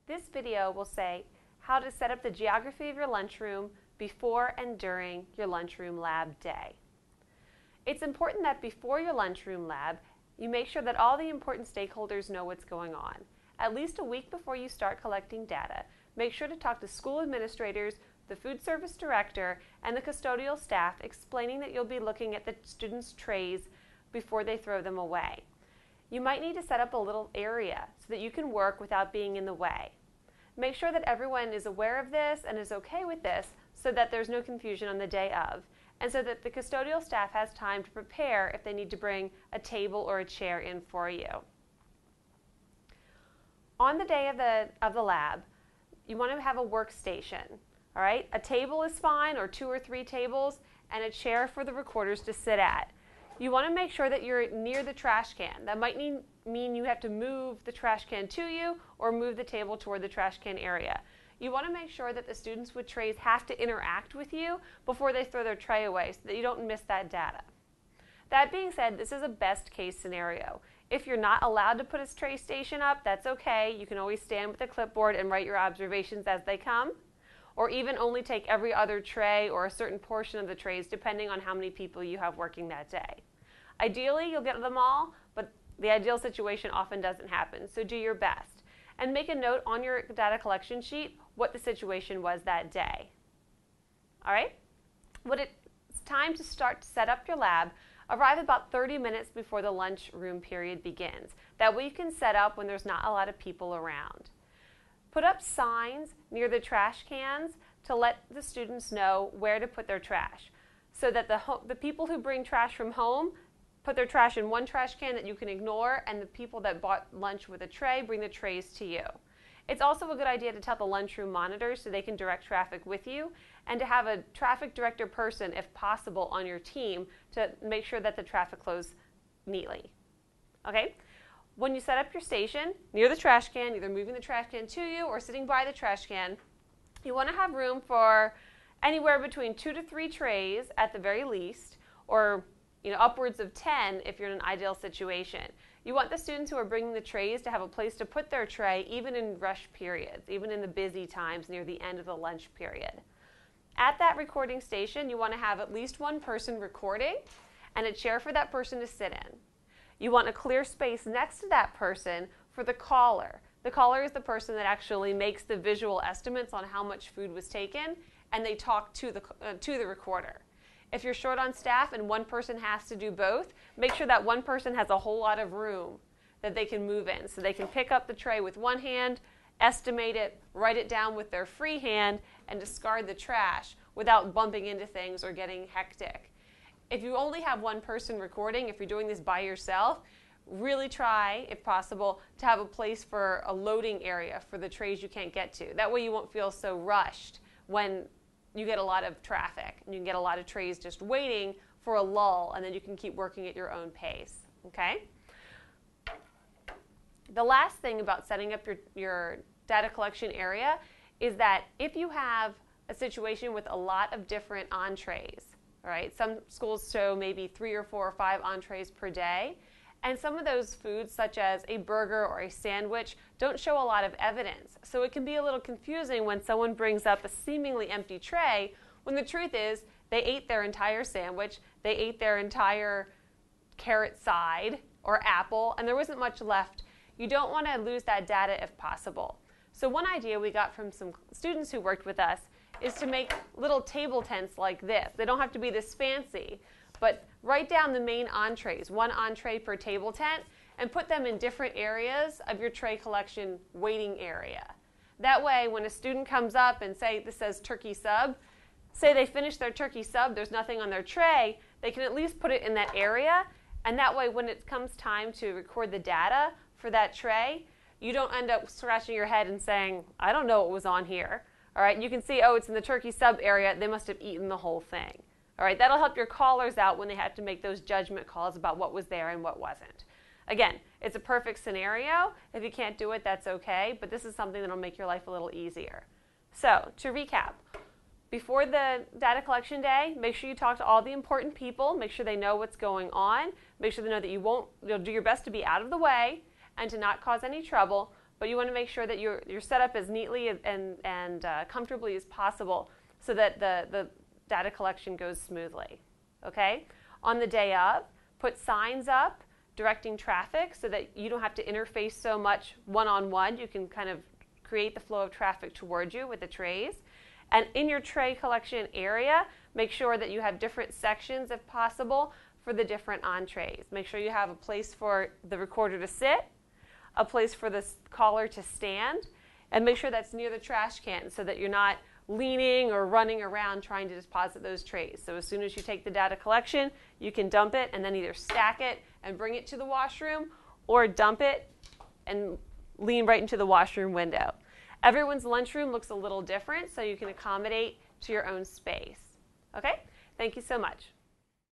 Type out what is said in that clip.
This video will say how to set up the geography of your lunchroom before and during your lunchroom lab day. It's important that before your lunchroom lab, you make sure that all the important stakeholders know what's going on. At least a week before you start collecting data, make sure to talk to school administrators, the food service director, and the custodial staff explaining that you'll be looking at the students' trays before they throw them away. You might need to set up a little area so that you can work without being in the way. Make sure that everyone is aware of this and is okay with this so that there's no confusion on the day of, and so that the custodial staff has time to prepare if they need to bring a table or a chair in for you. On the day of the lab, you want to have a workstation. All right? A table is fine, or 2 or 3 tables, and a chair for the recorders to sit at. You want to make sure that you're near the trash can. That might mean you have to move the trash can to you or move the table toward the trash can area. You want to make sure that the students with trays have to interact with you before they throw their tray away so that you don't miss that data. That being said, this is a best case scenario. If you're not allowed to put a tray station up, that's okay. You can always stand with a clipboard and write your observations as they come, or even only take every other tray or a certain portion of the trays depending on how many people you have working that day. Ideally, you'll get them all, but the ideal situation often doesn't happen, so do your best. And make a note on your data collection sheet what the situation was that day. All right? When it's time to start to set up your lab, arrive about 30 minutes before the lunchroom period begins. That way you can set up when there's not a lot of people around. Put up signs near the trash cans to let the students know where to put their trash, so that the people who bring trash from home put their trash in one trash can that you can ignore, and the people that bought lunch with a tray bring the trays to you. It's also a good idea to tell the lunchroom monitors so they can direct traffic with you, and to have a traffic director person, if possible, on your team to make sure that the traffic flows neatly. Okay? When you set up your station near the trash can, either moving the trash can to you or sitting by the trash can, you want to have room for anywhere between 2 to 3 trays at the very least, or upwards of 10 if you're in an ideal situation. You want the students who are bringing the trays to have a place to put their tray even in rush periods, even in the busy times near the end of the lunch period. At that recording station, you want to have at least one person recording and a chair for that person to sit in. You want a clear space next to that person for the caller. The caller is the person that actually makes the visual estimates on how much food was taken, and they talk to the recorder. If you're short on staff and one person has to do both, make sure that one person has a whole lot of room that they can move in, so they can pick up the tray with one hand, estimate it, write it down with their free hand, and discard the trash without bumping into things or getting hectic. If you only have one person recording, if you're doing this by yourself, really try, if possible, to have a place for a loading area for the trays you can't get to. That way you won't feel so rushed when you get a lot of traffic and you can get a lot of trays just waiting for a lull, and then you can keep working at your own pace. Okay? The last thing about setting up your data collection area is that if you have a situation with a lot of different entrees, all right, some schools show maybe 3 or 4 or 5 entrees per day, and some of those foods, such as a burger or a sandwich, don't show a lot of evidence. So it can be a little confusing when someone brings up a seemingly empty tray, when the truth is they ate their entire sandwich, they ate their entire carrot side or apple, and there wasn't much left. You don't want to lose that data if possible. So one idea we got from some students who worked with us is to make little table tents like this. They don't have to be this fancy, but write down the main entrees, 1 entree per table tent, and put them in different areas of your tray collection waiting area. That way, when a student comes up and say this says turkey sub, say they finish their turkey sub, there's nothing on their tray, they can at least put it in that area, and that way when it comes time to record the data for that tray, you don't end up scratching your head and saying, I don't know what was on here. All right, you can see, oh, it's in the turkey sub area, they must have eaten the whole thing. All right, that'll help your callers out when they have to make those judgment calls about what was there and what wasn't. Again, it's a perfect scenario. If you can't do it, that's okay, but this is something that'll make your life a little easier. So, to recap, before the data collection day, make sure you talk to all the important people, make sure they know what's going on, make sure they know that you'll do your best to be out of the way and to not cause any trouble, but but you want to make sure that you're set up as neatly and comfortably as possible so that the data collection goes smoothly. Okay? On the day of, put signs up directing traffic so that you don't have to interface so much one-on-one. You can kind of create the flow of traffic towards you with the trays. And in your tray collection area, make sure that you have different sections, if possible, for the different entrees. Make sure you have a place for the recorder to sit, a place for the caller to stand, and make sure that's near the trash can so that you're not leaning or running around trying to deposit those trays. So as soon as you take the data collection, you can dump it and then either stack it and bring it to the washroom or dump it and lean right into the washroom window. Everyone's lunchroom looks a little different, so you can accommodate to your own space. Okay? Thank you so much.